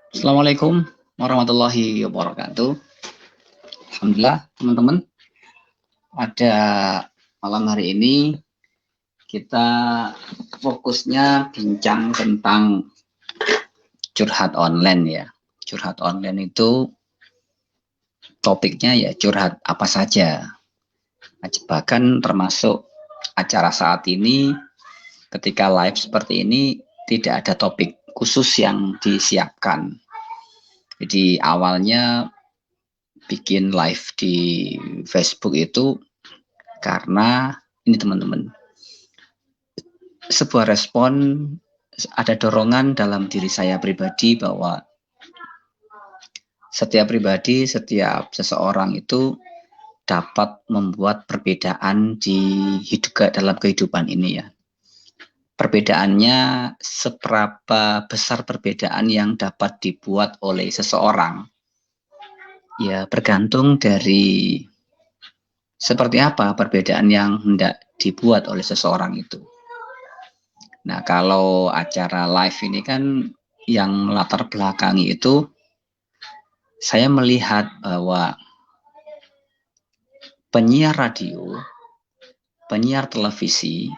Assalamualaikum warahmatullahi wabarakatuh. Alhamdulillah, teman-teman, pada malam hari ini kita fokusnya bincang tentang curhat online ya. Curhat online itu topiknya ya curhat apa saja. Bahkan termasuk acara saat ini ketika live seperti ini tidak ada topik khusus yang disiapkan. Jadi awalnya bikin live di Facebook itu karena ini teman-teman, sebuah respon, ada dorongan dalam diri saya pribadi bahwa setiap pribadi, setiap seseorang itu dapat membuat perbedaan dalam kehidupan ini ya. Perbedaannya seberapa besar perbedaan yang dapat dibuat oleh seseorang ya bergantung dari seperti apa perbedaan yang hendak dibuat oleh seseorang itu. Nah, kalau acara live ini kan yang latar belakangi itu saya melihat bahwa penyiar radio, penyiar televisi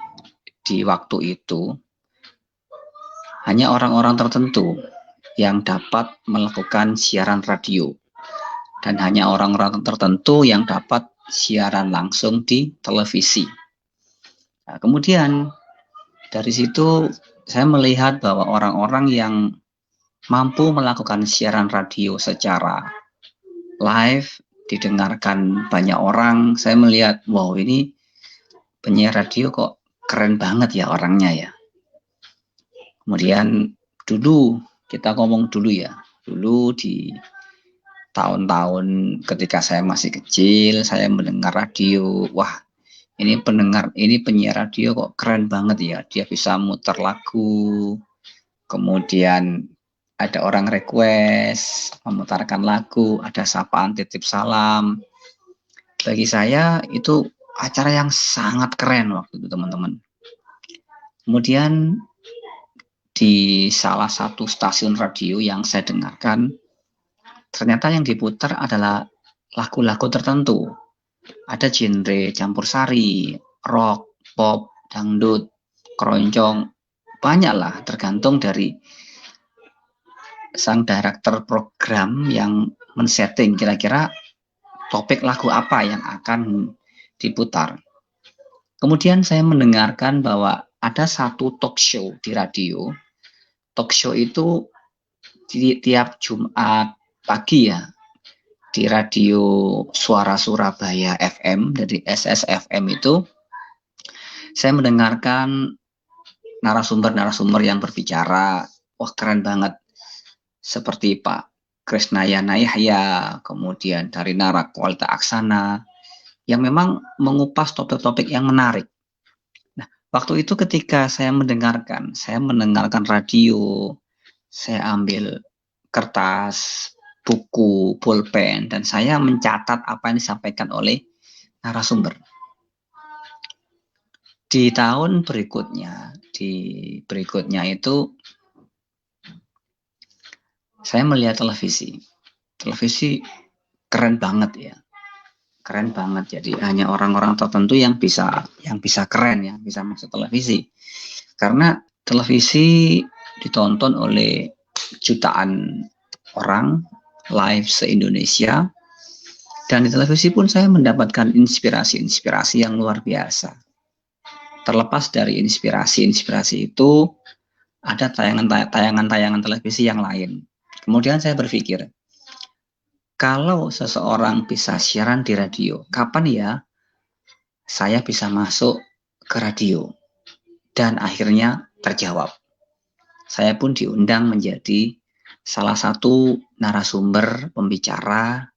di waktu itu hanya orang-orang tertentu yang dapat melakukan siaran radio dan hanya orang-orang tertentu yang dapat siaran langsung di televisi. Nah, kemudian dari situ saya melihat bahwa orang-orang yang mampu melakukan siaran radio secara live, didengarkan banyak orang, saya melihat, wow ini penyiar radio kok keren banget ya orangnya ya. Kemudian dulu, kita ngomong dulu ya, dulu di tahun-tahun ketika saya masih kecil, saya mendengar radio, wah ini penyiar radio kok keren banget ya, dia bisa muter lagu, kemudian ada orang request memutarkan lagu, ada sapaan titip salam. Bagi saya itu acara yang sangat keren waktu itu teman-teman. Kemudian di salah satu stasiun radio yang saya dengarkan, ternyata yang diputar adalah lagu-lagu tertentu. Ada genre campur sari, rock, pop, dangdut, keroncong, banyaklah tergantung dari sang director program yang men-setting kira-kira topik lagu apa yang akan diputar. Kemudian saya mendengarkan bahwa ada satu talk show di radio. Talk show itu tiap Jumat pagi ya, di radio Suara Surabaya FM, dari SSFM itu, saya mendengarkan narasumber-narasumber yang berbicara, wah keren banget, seperti Pak Krisnayana Yahya, kemudian dari Narak Walta Aksana, yang memang mengupas topik-topik yang menarik. Nah, waktu itu ketika saya mendengarkan radio, saya ambil kertas, buku, pulpen, dan saya mencatat apa yang disampaikan oleh narasumber. Di tahun berikutnya, itu saya melihat televisi. Televisi keren banget ya. Keren banget. Jadi hanya orang-orang tertentu yang bisa keren ya, bisa masuk televisi. Karena televisi ditonton oleh jutaan orang live se-Indonesia, dan di televisi pun saya mendapatkan inspirasi yang luar biasa. Terlepas dari inspirasi itu, ada tayangan televisi yang lain. Kemudian saya berpikir, kalau seseorang bisa siaran di radio, kapan ya saya bisa masuk ke radio? Dan akhirnya terjawab. Saya pun diundang menjadi salah satu narasumber pembicara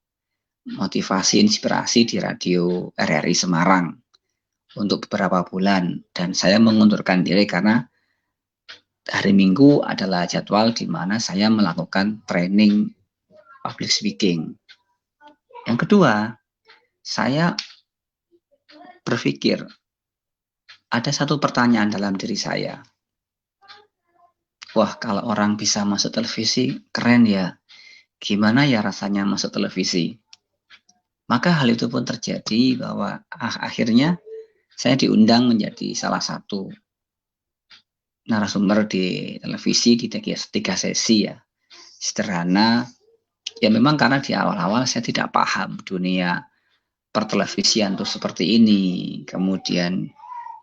motivasi inspirasi di radio RRI Semarang untuk beberapa bulan, dan saya mengundurkan diri karena hari Minggu adalah jadwal di mana saya melakukan training public speaking. Yang kedua, saya berpikir ada satu pertanyaan dalam diri saya. wah kalau orang bisa masuk televisi, keren ya. Gimana ya rasanya masuk televisi? Maka hal itu pun terjadi bahwa akhirnya saya diundang menjadi salah satu narasumber di televisi di tiga sesi ya. Sederhana, ya memang karena di awal-awal saya tidak paham dunia pertelevisian itu seperti ini, kemudian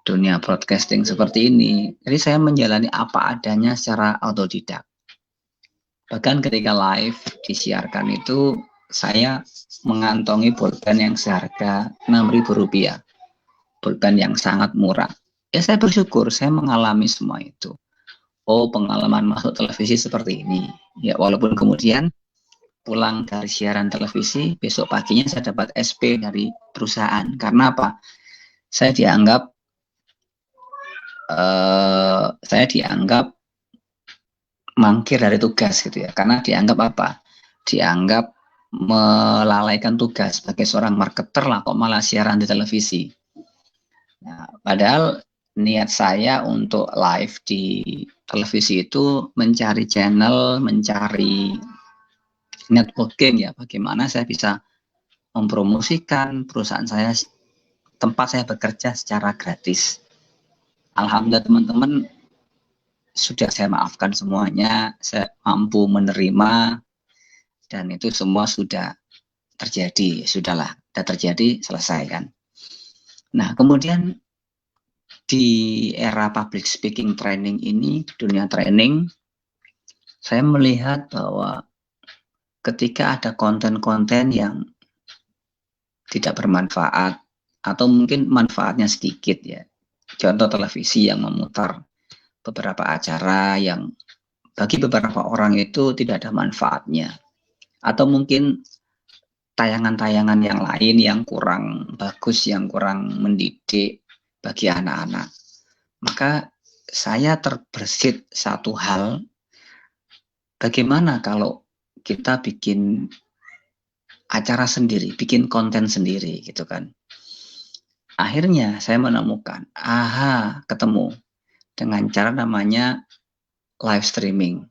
dunia broadcasting seperti ini. Jadi saya menjalani apa adanya secara autodidak. Bahkan ketika live disiarkan itu saya mengantongi pulpen yang seharga Rp6.000. Pulpen yang sangat murah. Ya saya bersyukur saya mengalami semua itu. Oh, pengalaman masuk televisi seperti ini. Ya walaupun kemudian pulang dari siaran televisi, besok paginya saya dapat SP dari perusahaan. Karena apa? Saya dianggap mangkir dari tugas gitu ya. Karena dianggap apa? Dianggap melalaikan tugas sebagai seorang marketer lah kok malah siaran di televisi. Nah, padahal niat saya untuk live di televisi itu mencari channel, mencari networking ya, bagaimana saya bisa mempromosikan perusahaan saya, tempat saya bekerja secara gratis. Alhamdulillah teman-teman, sudah saya maafkan semuanya, saya mampu menerima, dan itu semua sudah terjadi, sudahlah, sudah terjadi, selesai kan. Nah, kemudian di era public speaking training ini, dunia training, saya melihat bahwa ketika ada konten-konten yang tidak bermanfaat, atau mungkin manfaatnya sedikit ya, contoh televisi yang memutar beberapa acara yang bagi beberapa orang itu tidak ada manfaatnya, atau mungkin tayangan-tayangan yang lain yang kurang bagus, yang kurang mendidik bagi anak-anak. Maka saya terbersit satu hal, bagaimana kalau kita bikin acara sendiri, bikin konten sendiri gitu kan. Akhirnya saya menemukan, ketemu dengan cara namanya live streaming.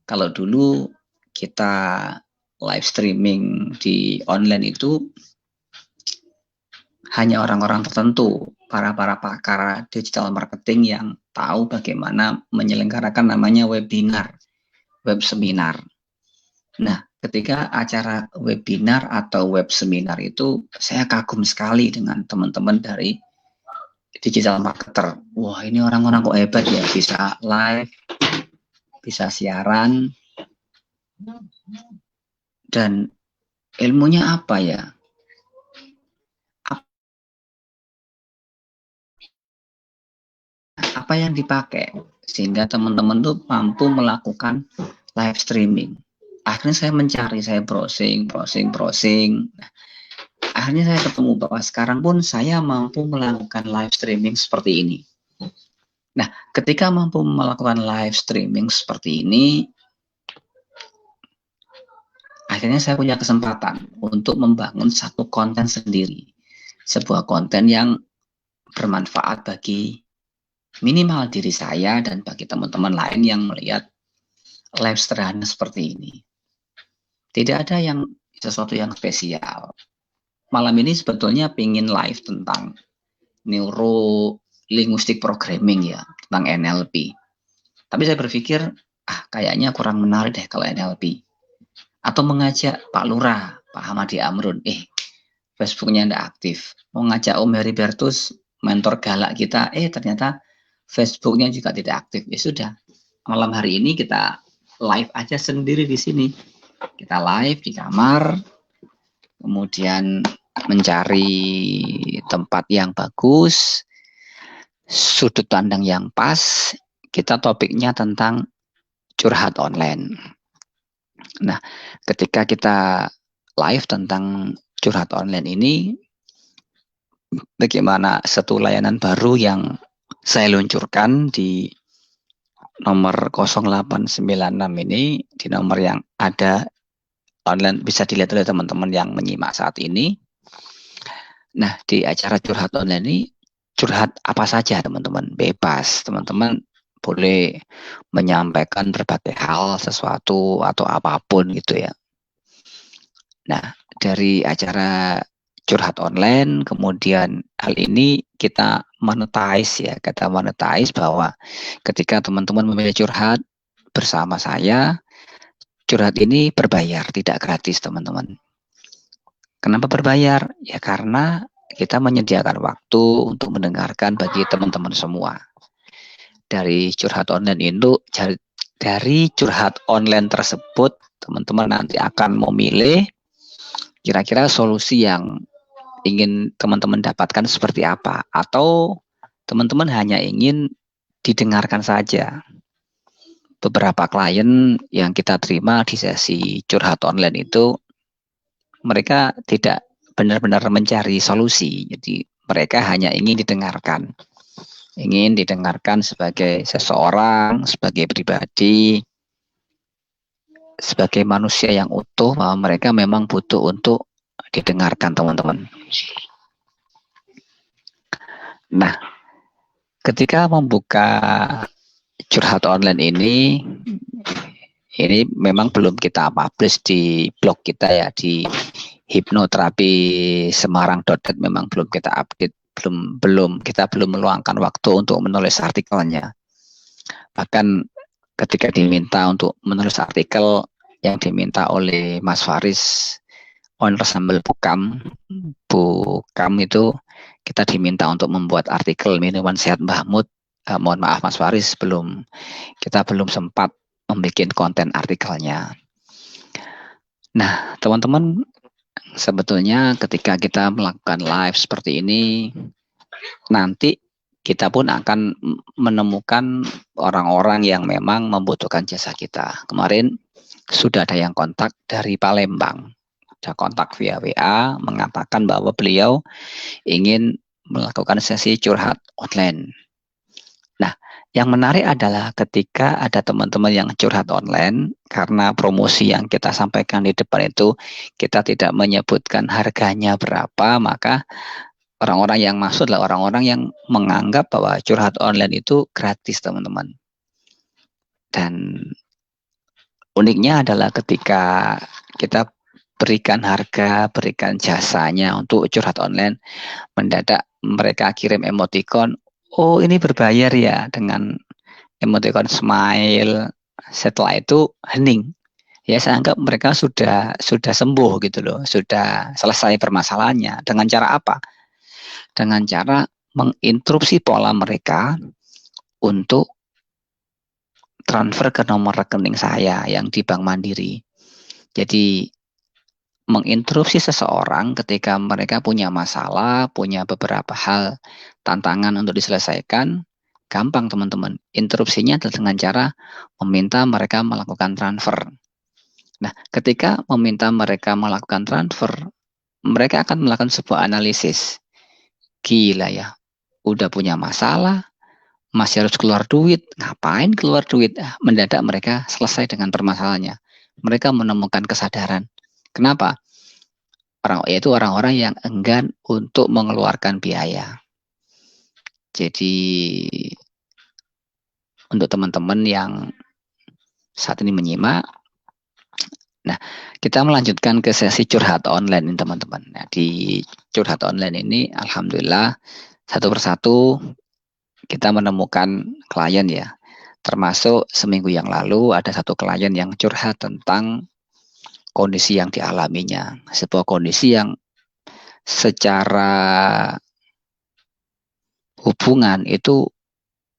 Kalau dulu kita live streaming di online itu hanya orang-orang tertentu, para pakar digital marketing yang tahu bagaimana menyelenggarakan namanya webinar, web seminar. Nah, ketika acara webinar atau web seminar itu saya kagum sekali dengan teman-teman dari digital marketer. Wah, ini orang-orang kok hebat ya, bisa live, bisa siaran, dan ilmunya apa ya? Apa yang dipakai sehingga teman-teman tuh mampu melakukan live streaming. Akhirnya saya mencari, saya browsing. Nah, akhirnya saya ketemu bahwa sekarang pun saya mampu melakukan live streaming seperti ini. Nah, ketika mampu melakukan live streaming seperti ini, akhirnya saya punya kesempatan untuk membangun satu konten sendiri. Sebuah konten yang bermanfaat bagi minimal diri saya dan bagi teman-teman lain yang melihat live sederhana seperti ini. Tidak ada yang sesuatu yang spesial. Malam ini sebetulnya pengen live tentang neuro linguistic programming ya, tentang NLP. Tapi saya berpikir, kayaknya kurang menarik deh kalau NLP. Atau mengajak Pak Lurah, Pak Hamadi Amrun, Facebooknya tidak aktif. Mau ngajak Om Heribertus, mentor galak kita, ternyata Facebooknya juga tidak aktif. Ya sudah, malam hari ini kita live aja sendiri di sini. Kita live di kamar, kemudian mencari tempat yang bagus, sudut pandang yang pas. Kita topiknya tentang curhat online. Nah, ketika kita live tentang curhat online ini, bagaimana satu layanan baru yang saya luncurkan di nomor 0896 ini, di nomor yang ada online, bisa dilihat oleh teman-teman yang menyimak saat ini. Nah, di acara curhat online ini, curhat apa saja teman-teman, bebas. Teman-teman boleh menyampaikan berbagai hal, sesuatu atau apapun gitu ya. Nah, dari acara curhat online, kemudian hal ini kita monetize ya, kata monetize bahwa ketika teman-teman memilih curhat bersama saya, curhat ini berbayar, tidak gratis teman-teman. Kenapa berbayar? Ya karena kita menyediakan waktu untuk mendengarkan bagi teman-teman semua. Dari curhat online itu, dari curhat online tersebut, teman-teman nanti akan memilih kira-kira solusi yang ingin teman-teman dapatkan seperti apa, atau teman-teman hanya ingin didengarkan saja. Beberapa klien yang kita terima di sesi curhat online itu, mereka tidak benar-benar mencari solusi, jadi mereka hanya ingin didengarkan sebagai seseorang, sebagai pribadi, sebagai manusia yang utuh, bahwa mereka memang butuh untuk didengarkan teman-teman. Nah, ketika membuka curhat online ini memang belum kita publish di blog kita ya, di hipnoterapi semarang.net, memang belum kita update, kita belum meluangkan waktu untuk menulis artikelnya. Bahkan ketika diminta untuk menulis artikel yang diminta oleh Mas Faris, owner sambal Bukam itu, kita diminta untuk membuat artikel minuman sehat Mbah Mut. Mohon maaf Mas Faris, kita belum sempat membuat konten artikelnya. Nah, teman-teman, sebetulnya ketika kita melakukan live seperti ini, nanti kita pun akan menemukan orang-orang yang memang membutuhkan jasa kita. Kemarin sudah ada yang kontak dari Palembang, ada kontak via WA mengatakan bahwa beliau ingin melakukan sesi curhat online. Nah, yang menarik adalah ketika ada teman-teman yang curhat online, karena promosi yang kita sampaikan di depan itu kita tidak menyebutkan harganya berapa, maka orang-orang yang masuk adalah orang-orang yang menganggap bahwa curhat online itu gratis, teman-teman. Dan uniknya adalah ketika kita berikan harga, berikan jasanya untuk curhat online, mendadak mereka kirim emoticon, oh ini berbayar ya, dengan emoticon smile. Setelah itu hening. Ya, saya anggap mereka sudah sembuh gitu loh, sudah selesai permasalahannya. Dengan cara apa? Dengan cara menginstruksi pola mereka untuk transfer ke nomor rekening saya yang di Bank Mandiri. Jadi menginstruksi seseorang ketika mereka punya masalah, punya beberapa hal, tantangan untuk diselesaikan, gampang teman-teman. Interupsinya adalah dengan cara meminta mereka melakukan transfer. Nah, ketika meminta mereka melakukan transfer, mereka akan melakukan sebuah analisis. Gila ya, udah punya masalah, masih harus keluar duit. Ngapain keluar duit? Mendadak mereka selesai dengan permasalahannya. Mereka menemukan kesadaran. Kenapa? Yaitu orang-orang yang enggan untuk mengeluarkan biaya. Jadi untuk teman-teman yang saat ini menyimak, nah kita melanjutkan ke sesi curhat online ini teman-teman. Nah, di curhat online ini alhamdulillah satu persatu kita menemukan klien ya. Termasuk seminggu yang lalu ada satu klien yang curhat tentang kondisi yang dialaminya. Sebuah kondisi yang secara hubungan itu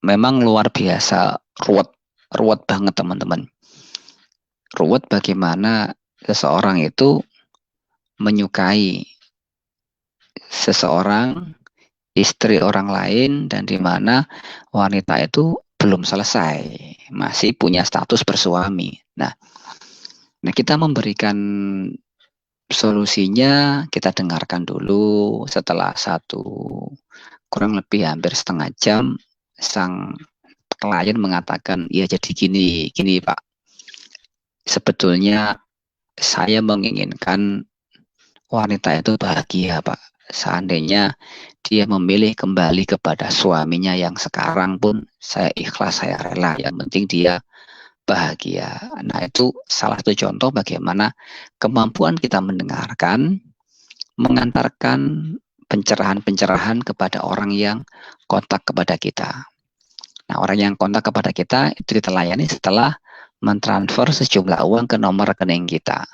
memang luar biasa ruwet banget teman-teman. Ruwet bagaimana seseorang itu menyukai seseorang, istri orang lain, dan di mana wanita itu belum selesai, masih punya status bersuami. Nah, kita memberikan solusinya, kita dengarkan dulu. Setelah kurang lebih hampir setengah jam, sang klien mengatakan, ya jadi gini Pak, sebetulnya saya menginginkan wanita itu bahagia Pak, seandainya dia memilih kembali kepada suaminya yang sekarang pun saya ikhlas, saya rela, yang penting dia bahagia. Nah, itu salah satu contoh bagaimana kemampuan kita mendengarkan, mengantarkan pencerahan-pencerahan kepada orang yang kontak kepada kita. Nah, orang yang kontak kepada kita itu kita layani setelah mentransfer sejumlah uang ke nomor rekening kita.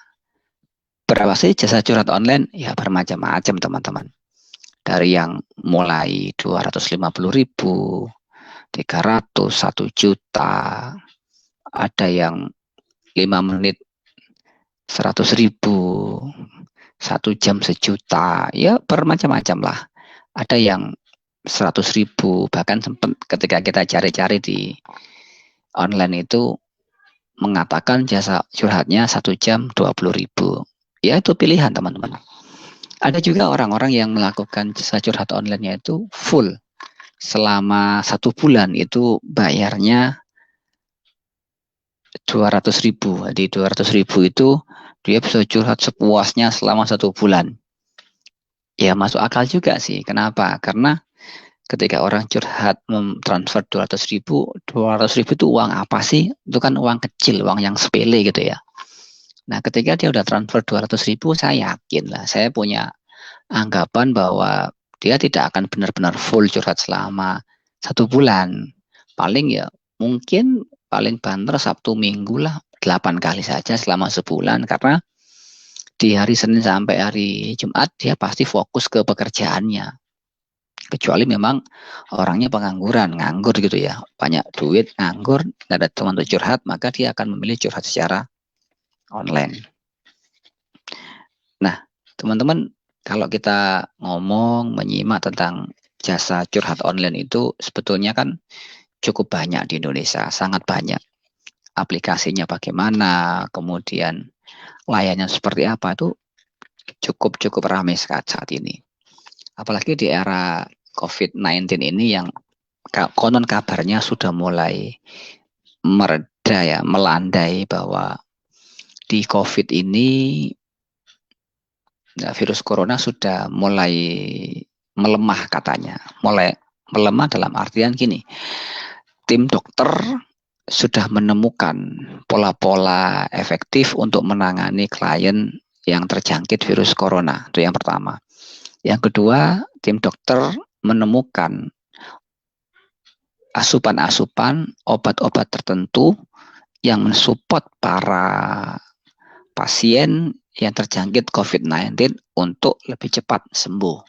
Berapa sih jasa curhat online? Ya, bermacam-macam, teman-teman. Dari yang mulai 250.000, 300, 1 juta, ada yang 5 menit 100.000, 1 jam 1 juta, ya bermacam-macam lah. Ada yang 100.000, bahkan sempat ketika kita cari-cari di online itu mengatakan jasa curhatnya 1 jam 20.000. Ya, itu pilihan, teman-teman. Ada juga orang-orang yang melakukan jasa curhat online-nya itu full selama 1 bulan, itu bayarnya 200.000. Di 200.000 itu dia bisa curhat sepuasnya selama 1 bulan. Ya, masuk akal juga sih. Kenapa? Karena ketika orang curhat mentransfer 200.000 itu uang apa sih? Itu kan uang kecil, uang yang sepele gitu ya. Nah, ketika dia udah transfer 200.000, saya yakin lah, saya punya anggapan bahwa dia tidak akan benar-benar full curhat selama 1 bulan. Paling ya mungkin paling banter Sabtu Minggu lah, 8 kali saja selama sebulan, karena di hari Senin sampai hari Jumat dia pasti fokus ke pekerjaannya. Kecuali memang orangnya pengangguran, nganggur gitu ya, banyak duit, nganggur, nggak ada teman untuk curhat, maka dia akan memilih curhat secara online. Nah, teman-teman, kalau kita ngomong, menyimak tentang jasa curhat online itu sebetulnya kan cukup banyak di Indonesia, sangat banyak. Aplikasinya bagaimana, kemudian layannya seperti apa, itu cukup ramai saat ini. Apalagi di era COVID-19 ini yang konon kabarnya sudah mulai mereda ya, melandai, bahwa di COVID ini virus corona sudah mulai melemah katanya. Mulai melemah dalam artian gini, tim dokter sudah menemukan pola-pola efektif untuk menangani klien yang terjangkit virus corona. Itu yang pertama. Yang kedua, tim dokter menemukan asupan-asupan obat-obat tertentu yang mensupport para pasien yang terjangkit COVID-19 untuk lebih cepat sembuh.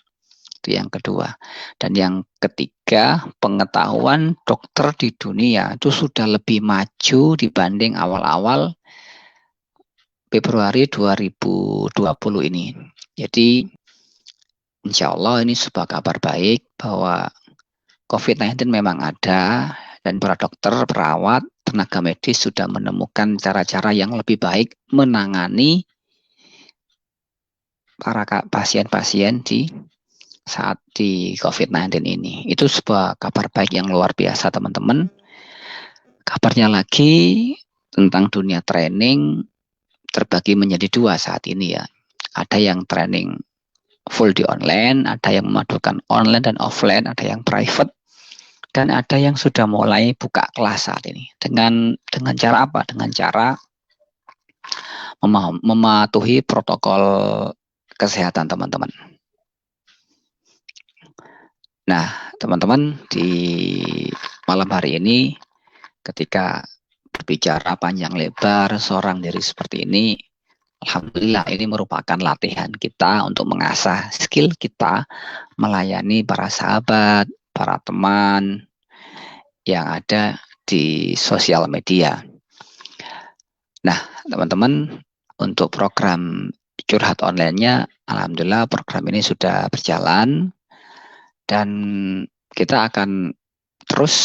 Itu yang kedua. Dan yang ketiga, pengetahuan dokter di dunia itu sudah lebih maju dibanding awal-awal Februari 2020 ini. Jadi insya Allah ini sebuah kabar baik bahwa COVID-19 memang ada, dan para dokter, perawat, tenaga medis sudah menemukan cara-cara yang lebih baik menangani para pasien-pasien di saat di COVID-19 ini. Itu sebuah kabar baik yang luar biasa, teman-teman. Kabarnya lagi tentang dunia training terbagi menjadi dua saat ini ya. Ada yang training full di online, ada yang memadukan online dan offline, ada yang private, dan ada yang sudah mulai buka kelas saat ini. Dengan cara apa? Dengan cara mematuhi protokol kesehatan, teman-teman. Nah, teman-teman, di malam hari ini ketika berbicara panjang lebar seorang diri seperti ini, alhamdulillah ini merupakan latihan kita untuk mengasah skill kita melayani para sahabat, para teman yang ada di sosial media. Nah, teman-teman, untuk program curhat online-nya, alhamdulillah program ini sudah berjalan, dan kita akan terus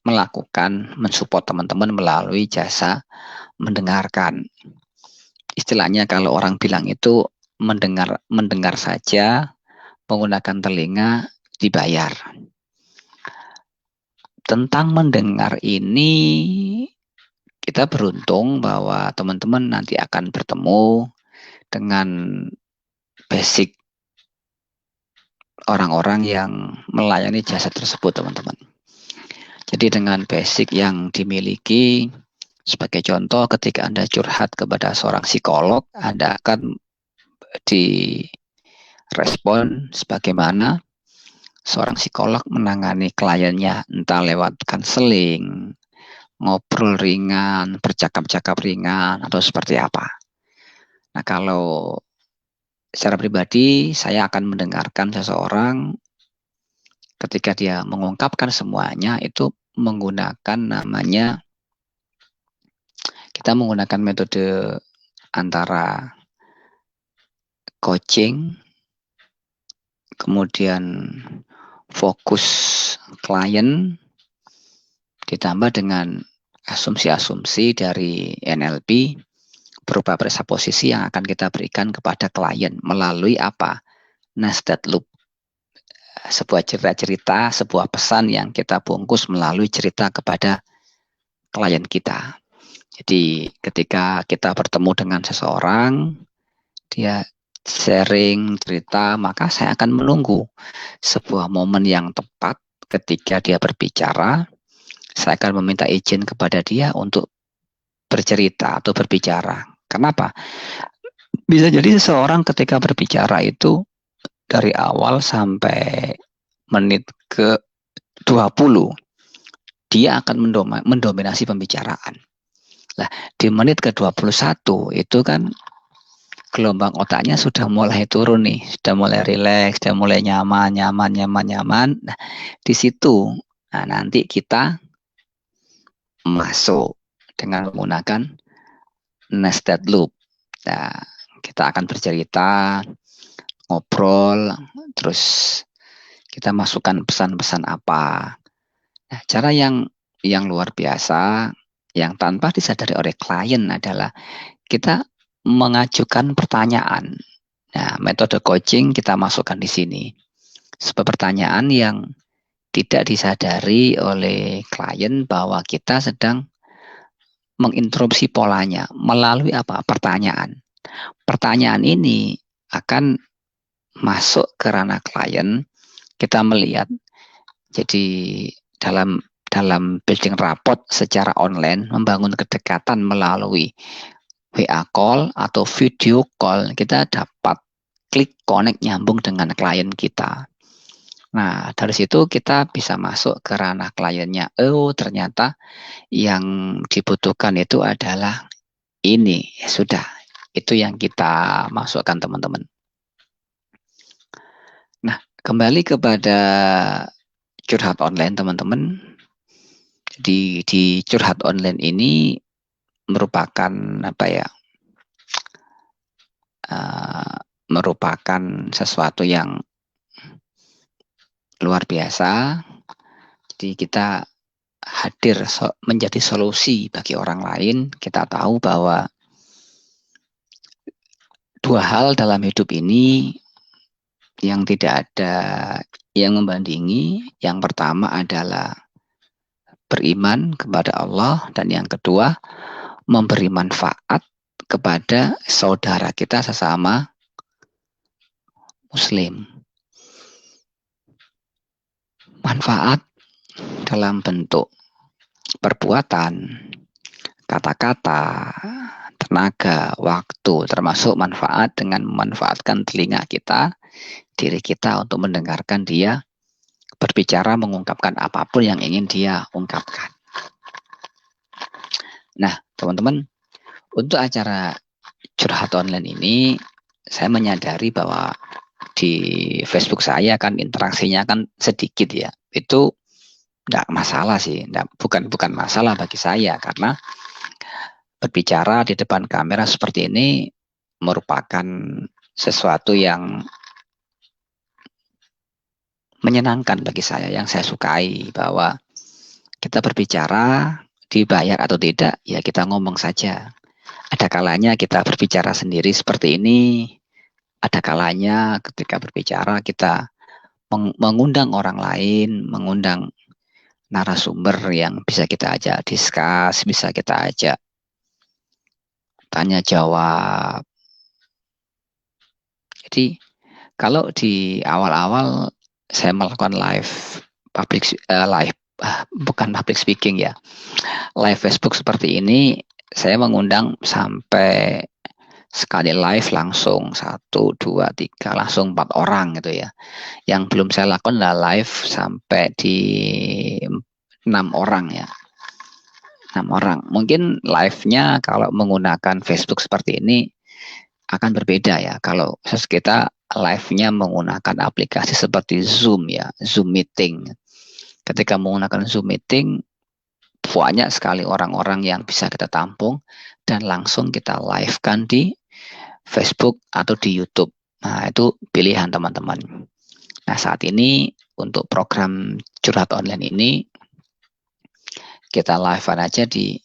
melakukan mensupport teman-teman melalui jasa mendengarkan. Istilahnya kalau orang bilang itu mendengar saja, menggunakan telinga, dibayar. Tentang mendengar ini, kita beruntung bahwa teman-teman nanti akan bertemu dengan basic orang-orang yang melayani jasa tersebut, teman-teman. Jadi dengan basic yang dimiliki, sebagai contoh ketika Anda curhat kepada seorang psikolog, Anda akan direspon sebagaimana seorang psikolog menangani kliennya, entah lewat konseling, ngobrol ringan, bercakap-cakap ringan, atau seperti apa. Nah, kalau secara pribadi, saya akan mendengarkan seseorang ketika dia mengungkapkan semuanya, itu menggunakan namanya, kita menggunakan metode antara coaching, kemudian fokus klien, ditambah dengan asumsi-asumsi dari NLP berupa presupposisi yang akan kita berikan kepada klien melalui apa? Nested loop. Sebuah cerita-cerita, sebuah pesan yang kita bungkus melalui cerita kepada klien kita. Jadi ketika kita bertemu dengan seseorang, dia sharing cerita, maka saya akan menunggu sebuah momen yang tepat ketika dia berbicara. Saya akan meminta izin kepada dia untuk bercerita atau berbicara. Kenapa? Bisa jadi seseorang ketika berbicara itu dari awal sampai menit ke 20, dia akan mendominasi pembicaraan. Lah, di menit ke 21 itu kan gelombang otaknya sudah mulai turun nih, sudah mulai rileks, sudah mulai nyaman. Nah, di situ nanti kita masuk dengan menggunakan nested loop. Nah, kita akan bercerita, ngobrol, terus kita masukkan pesan-pesan apa. Nah, cara yang luar biasa, yang tanpa disadari oleh klien adalah kita mengajukan pertanyaan. Nah, metode coaching kita masukkan di sini. Sebuah pertanyaan yang tidak disadari oleh klien bahwa kita sedang menginterupsi polanya melalui apa? Pertanyaan. Pertanyaan ini akan masuk ke ranah klien. Kita melihat, jadi dalam building rapport secara online, membangun kedekatan melalui WA call atau video call, kita dapat klik connect nyambung dengan klien kita. Nah, dari situ kita bisa masuk ke ranah kliennya. Oh, ternyata yang dibutuhkan itu adalah ini. Ya sudah, itu yang kita masukkan, teman-teman. Nah, kembali kepada curhat online, teman-teman. Jadi di curhat online ini merupakan apa ya? Merupakan sesuatu yang luar biasa. Jadi kita hadir menjadi solusi bagi orang lain. Kita tahu bahwa dua hal dalam hidup ini yang tidak ada yang membandingi. Yang pertama adalah beriman kepada Allah, dan yang kedua memberi manfaat kepada saudara kita sesama Muslim. Manfaat dalam bentuk perbuatan, kata-kata, tenaga, waktu, termasuk manfaat dengan memanfaatkan telinga kita, diri kita untuk mendengarkan dia berbicara, mengungkapkan apapun yang ingin dia ungkapkan. Nah, teman-teman, untuk acara curhat online ini, saya menyadari bahwa di Facebook saya kan interaksinya kan sedikit ya. Itu enggak masalah sih, bukan masalah bagi saya, karena berbicara di depan kamera seperti ini merupakan sesuatu yang menyenangkan bagi saya, yang saya sukai, bahwa kita berbicara dibayar atau tidak, ya kita ngomong saja. Ada kalanya kita berbicara sendiri seperti ini, ada kalanya ketika berbicara kita mengundang orang lain, mengundang narasumber yang bisa kita ajak diskus, bisa kita ajak tanya jawab. Jadi Kalau di awal-awal saya melakukan bukan public speaking ya, live Facebook seperti ini, saya mengundang sampai sekali live langsung 1, 2, 3, langsung 4 orang gitu ya. Yang belum saya lakukan adalah live sampai di 6 orang ya. 6 orang. Mungkin live-nya kalau menggunakan Facebook seperti ini akan berbeda ya. Kalau kita live-nya menggunakan aplikasi seperti Zoom ya, Zoom Meeting. Ketika menggunakan Zoom Meeting, banyak sekali orang-orang yang bisa kita tampung dan langsung kita live-kan di Facebook atau di YouTube. Nah, itu pilihan teman-teman. Nah, saat ini untuk program curhat online ini kita live-an aja di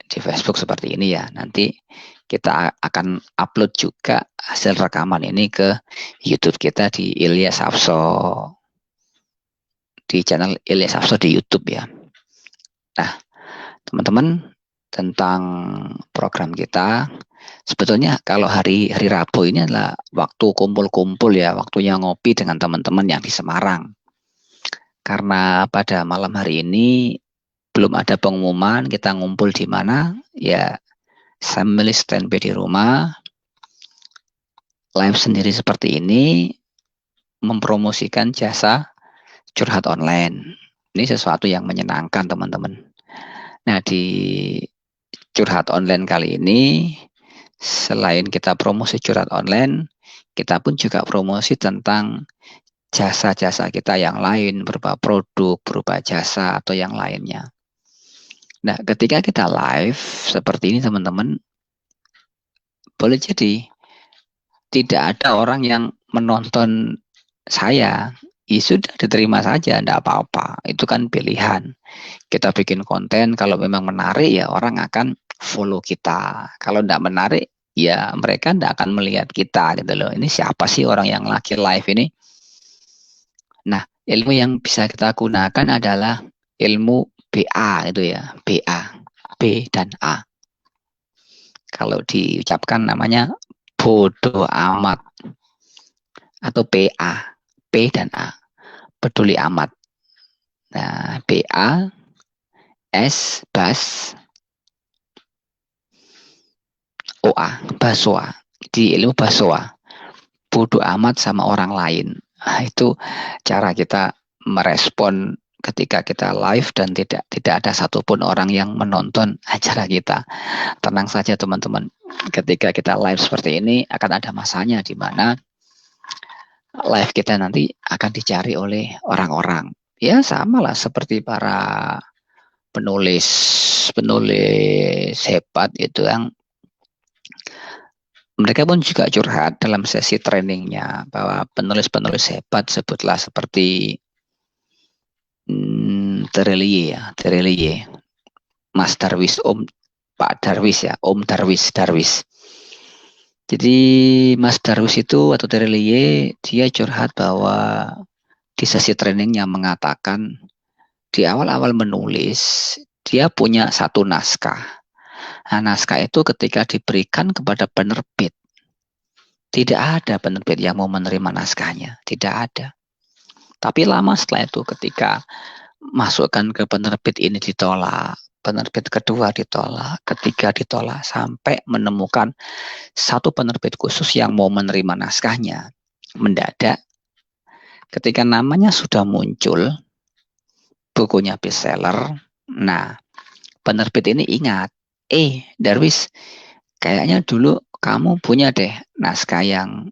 Facebook seperti ini ya. Nanti kita akan upload juga hasil rekaman ini ke YouTube kita di Ilyas Sapso, di channel Ilyas Sapso di YouTube ya. Nah, teman-teman, tentang program kita, sebetulnya kalau hari Rabu ini adalah waktu kumpul-kumpul ya, waktunya ngopi dengan teman-teman yang di Semarang. Karena pada malam hari ini belum ada pengumuman kita ngumpul di mana, ya saya memilih standby di rumah, live sendiri seperti ini, mempromosikan jasa curhat online. Ini sesuatu yang menyenangkan teman-teman. Nah, di curhat online kali ini, selain kita promosi curhat online, kita pun juga promosi tentang jasa-jasa kita yang lain, berupa produk, berupa jasa, atau yang lainnya. Nah, ketika kita live seperti ini teman-teman, boleh jadi tidak ada orang yang menonton saya, ya sudah diterima saja, tidak apa-apa. Itu kan pilihan. Kita bikin konten, kalau memang menarik ya orang akan follow kita. Kalau tidak menarik, ya mereka tidak akan melihat kita gitu loh. Ini siapa sih orang yang lagi live ini? Nah, ilmu yang bisa kita gunakan adalah ilmu BA itu ya, BA, B dan A. Kalau diucapkan namanya bodoh amat atau PA, P dan A, peduli amat. Nah, BA, S, bas, OA, basoa. Di ilmu basoa, bodoh amat sama orang lain. Nah, itu cara kita merespon ketika kita live dan tidak ada satupun orang yang menonton acara kita. Tenang saja teman-teman, ketika kita live seperti ini akan ada masanya di mana live kita nanti akan dicari oleh orang-orang. Ya sama lah seperti para penulis hebat itu yang mereka pun juga curhat dalam sesi trainingnya bahwa penulis hebat sebutlah seperti Terelie, Mas Darwis, Pak Darwis ya, Om Darwis. Jadi Mas Darwis itu atau Terelie dia curhat bahwa di sesi trainingnya mengatakan di awal-awal menulis dia punya satu naskah. Nah, naskah itu ketika diberikan kepada penerbit, tidak ada penerbit yang mau menerima naskahnya, tidak ada. Tapi lama setelah itu ketika masukkan ke penerbit ini ditolak, penerbit kedua ditolak, ketiga ditolak, sampai menemukan satu penerbit khusus yang mau menerima naskahnya. Mendadak ketika namanya sudah muncul, bukunya bestseller, nah penerbit ini ingat, Darwis, kayaknya dulu kamu punya deh naskah yang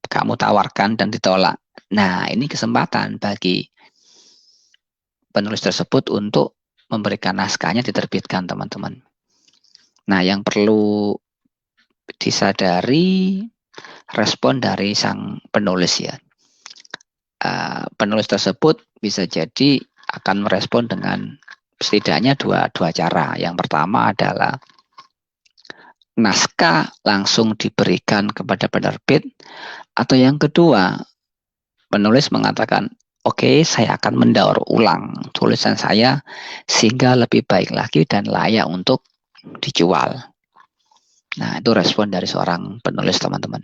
kamu tawarkan dan ditolak. Nah, ini kesempatan bagi penulis tersebut untuk memberikan naskahnya diterbitkan, teman-teman. Nah, yang perlu disadari respon dari sang penulis ya. Penulis tersebut bisa jadi akan merespon dengan setidaknya dua cara. Yang pertama adalah naskah langsung diberikan kepada penerbit, atau yang kedua penulis mengatakan, oke, saya akan mendaur ulang tulisan saya sehingga lebih baik lagi dan layak untuk dijual. Nah, itu respon dari seorang penulis, teman-teman.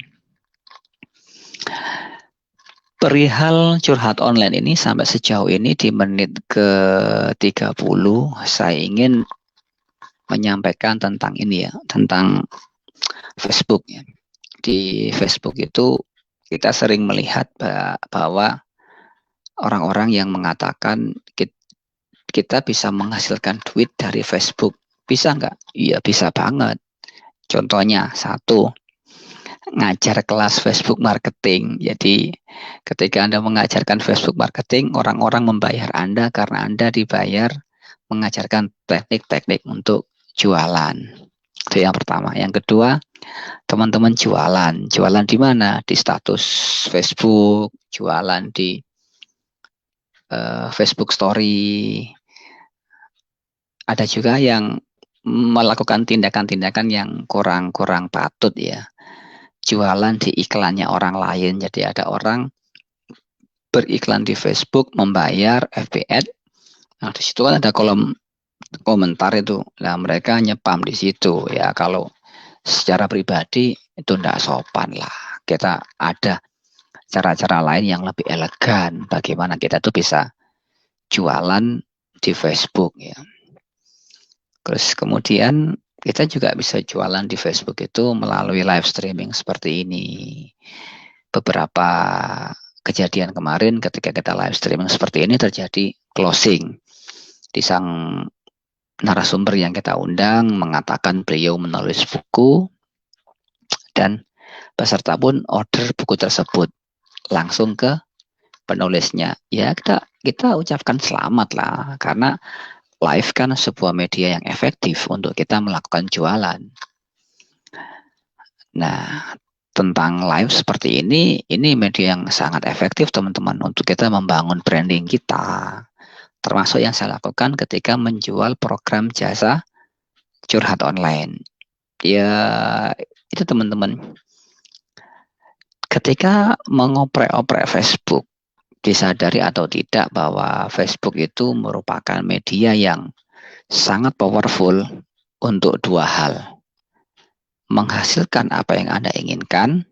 Perihal curhat online ini sampai sejauh ini di menit ke 30 saya ingin menyampaikan tentang ini ya, tentang Facebook ya. Di Facebook itu kita sering melihat bahwa orang-orang yang mengatakan kita bisa menghasilkan duit dari Facebook. Bisa nggak? Iya bisa banget. Contohnya satu, ngajar kelas Facebook marketing. Jadi ketika Anda mengajarkan Facebook marketing, orang-orang membayar Anda karena Anda dibayar mengajarkan teknik-teknik untuk jualan. Itu yang pertama. Yang kedua, teman-teman jualan. Jualan di mana? Di status Facebook, jualan di Facebook Story. Ada juga yang melakukan tindakan-tindakan yang kurang patut ya. Jualan di iklannya orang lain. Jadi ada orang beriklan di Facebook, membayar FB Ad. Nah, di situ kan ada kolom komentar itu. Nah, mereka nyepam di situ ya. Kalau secara pribadi itu tidak sopan lah. Kita ada cara-cara lain yang lebih elegan. Bagaimana kita tuh bisa jualan di Facebook ya. Terus kemudian kita juga bisa jualan di Facebook itu melalui live streaming seperti ini. Beberapa kejadian kemarin ketika kita live streaming seperti ini terjadi closing. Di sang narasumber yang kita undang mengatakan beliau menulis buku dan peserta pun order buku tersebut langsung ke penulisnya. Ya kita ucapkan selamat lah karena live kan sebuah media yang efektif untuk kita melakukan jualan. Nah, tentang live seperti ini media yang sangat efektif teman-teman untuk kita membangun branding kita. Termasuk yang saya lakukan ketika menjual program jasa curhat online. Ya, itu teman-teman. Ketika mengoprek-oprek Facebook, disadari atau tidak bahwa Facebook itu merupakan media yang sangat powerful untuk dua hal. Menghasilkan apa yang Anda inginkan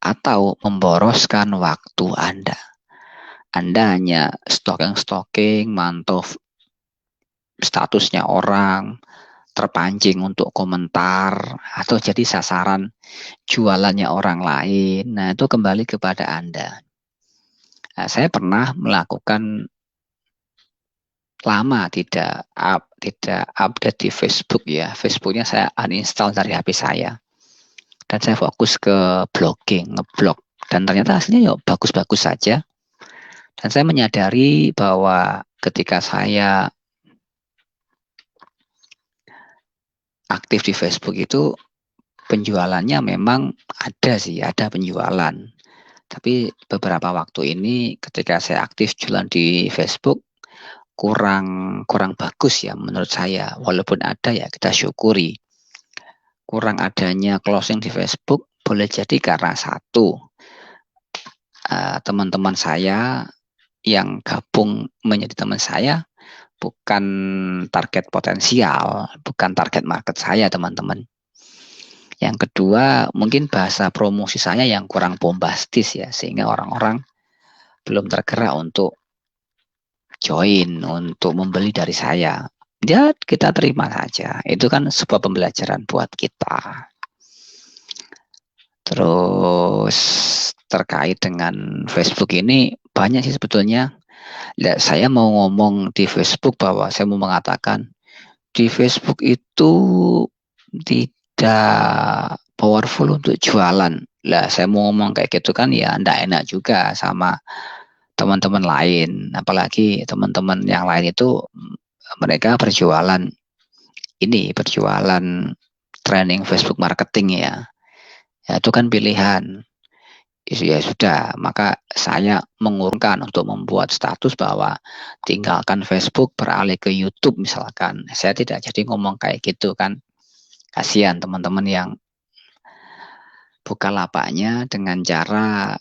atau memboroskan waktu Anda. Anda hanya stalking, mantau statusnya orang, terpancing untuk komentar, atau jadi sasaran jualannya orang lain. Nah, itu kembali kepada Anda. Nah, saya pernah melakukan lama tidak update di Facebook ya. Facebooknya saya uninstall dari HP saya. Dan saya fokus ke blogging, ngeblog. Dan ternyata hasilnya ya bagus-bagus saja. Dan saya menyadari bahwa ketika saya aktif di Facebook itu penjualannya memang ada penjualan. Tapi beberapa waktu ini ketika saya aktif jualan di Facebook kurang bagus ya menurut saya. Walaupun ada ya kita syukuri. Kurang adanya closing di Facebook boleh jadi karena satu, teman-teman saya yang gabung menjadi teman saya bukan target potensial, bukan target market saya teman-teman. Yang kedua, mungkin bahasa promosi saya yang kurang bombastis ya, sehingga orang-orang belum tergerak untuk join, untuk membeli dari saya. Ya, kita terima saja. Itu kan sebuah pembelajaran buat kita. Terus terkait dengan Facebook ini, banyak sih sebetulnya. Ya, saya mau ngomong di Facebook bahwa saya mau mengatakan, di Facebook itu tidak powerful untuk jualan. Lah saya mau ngomong kayak gitu kan ya enggak enak juga sama teman-teman lain. Apalagi teman-teman yang lain itu mereka berjualan training Facebook marketing ya. Ya itu kan pilihan. Ya sudah, maka saya mengurungkan untuk membuat status bahwa tinggalkan Facebook beralih ke YouTube misalkan. Saya tidak jadi ngomong kayak gitu kan. Kasihan teman-teman yang buka lapaknya dengan cara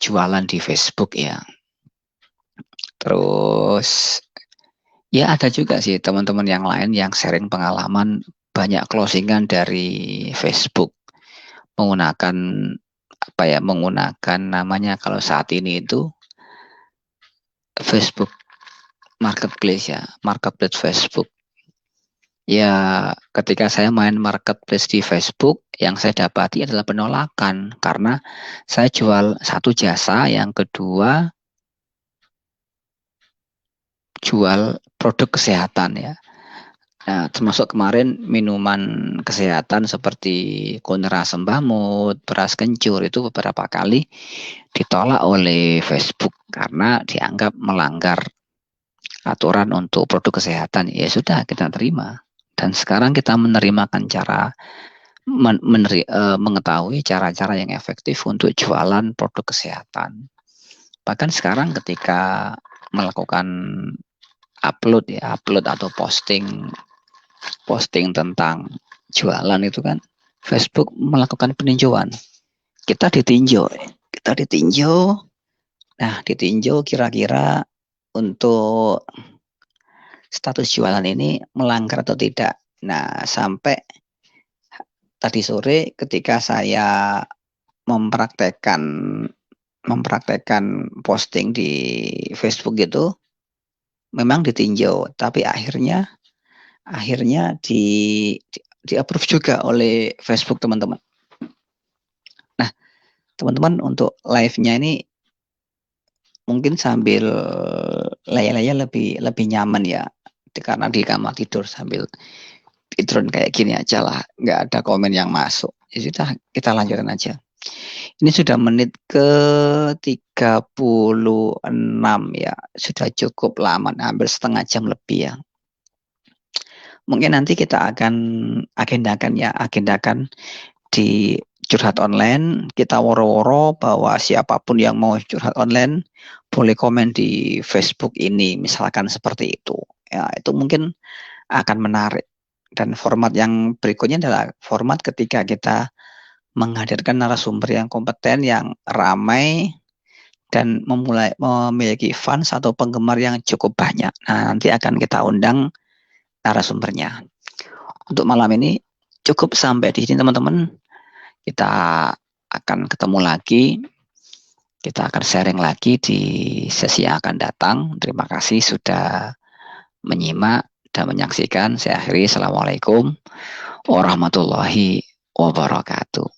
jualan di Facebook ya. Terus ya ada juga sih teman-teman yang lain yang sharing pengalaman banyak closingan dari Facebook menggunakan menggunakan namanya kalau saat ini itu Facebook Marketplace ya, Marketplace Facebook. Ya, ketika saya main marketplace di Facebook, yang saya dapati adalah penolakan karena saya jual satu jasa, yang kedua jual produk kesehatan ya. Nah, termasuk kemarin minuman kesehatan seperti Konera Sembamut, beras kencur itu beberapa kali ditolak oleh Facebook karena dianggap melanggar aturan untuk produk kesehatan. Ya sudah, kita terima. Dan sekarang kita menerimakan cara mengetahui cara-cara yang efektif untuk jualan produk kesehatan. Bahkan sekarang ketika melakukan upload atau posting tentang jualan itu kan Facebook melakukan peninjauan. Kita ditinjau. Nah, ditinjau kira-kira untuk status jualan ini melanggar atau tidak. Nah, sampai tadi sore ketika saya mempraktekkan posting di Facebook itu memang ditinjau, tapi akhirnya di approve juga oleh Facebook, teman-teman. Nah, teman-teman, untuk live-nya ini mungkin sambil laya-laya lebih nyaman ya, karena di kamar tidur sambil tiduran kayak gini aja lah, nggak ada komen yang masuk. Ya sudah, kita lanjutkan aja. Ini sudah menit ke 36 ya, sudah cukup lama, hampir setengah jam lebih ya. Mungkin nanti kita akan agendakan di curhat online, kita woro-woro bahwa siapapun yang mau curhat online boleh komen di Facebook ini, misalkan seperti itu. Ya, itu mungkin akan menarik. Dan format yang berikutnya adalah format ketika kita menghadirkan narasumber yang kompeten, yang ramai, dan memiliki fans atau penggemar yang cukup banyak. Nah, nanti akan kita undang narasumbernya. Untuk malam ini cukup sampai di sini, teman-teman. Kita akan ketemu lagi. Kita akan sharing lagi di sesi yang akan datang. Terima kasih sudah menyimak dan menyaksikan. Saya akhiri. Assalamualaikum warahmatullahi wabarakatuh.